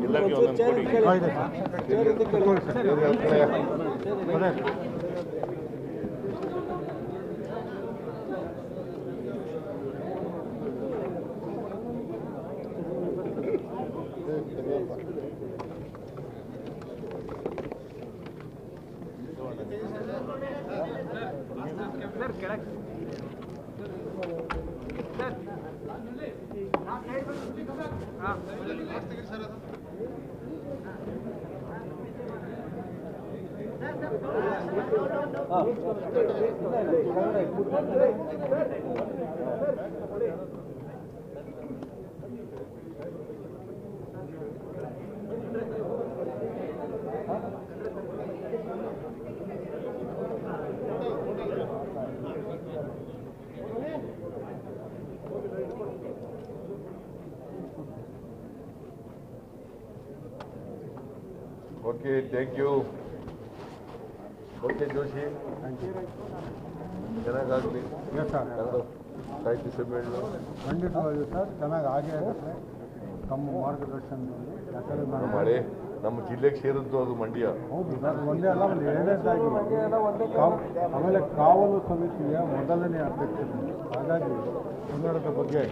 ಎಲ್ಲರಿಗೂ ಒಂದೊಂದು okay, thank you. Okay Joshi, ಚೆನ್ನಾಗಾಗಲಿ ಸಾಹಿತ್ಯ ಸಮ್ಮೇಳನ. ಖಂಡಿತವಾಗಿಯೂ ಸರ್ ಚೆನ್ನಾಗಿ ಆಗೇ ಆಗುತ್ತೆ ತಮ್ಮ ಮಾರ್ಗದರ್ಶನದಲ್ಲಿ. ಯಾಕಂದರೆ ನಾನು ಮಾಡಿ ನಮ್ಮ ಜಿಲ್ಲೆಗೆ ಸೇರಿದ್ದು ಅದು ಮಂಡ್ಯ. ಹೌದು ಸರ್, ಒಂದೇ ಅಲ್ಲ, ಒಂದು ಎರಡನೇದಾಗಿ ಆಮೇಲೆ ಕಾವಲು ಸಮಿತಿಯ ಮೊದಲನೇ ಅಧ್ಯಕ್ಷರು. ಹಾಗಾಗಿ ಕನ್ನಡದ ಬಗ್ಗೆ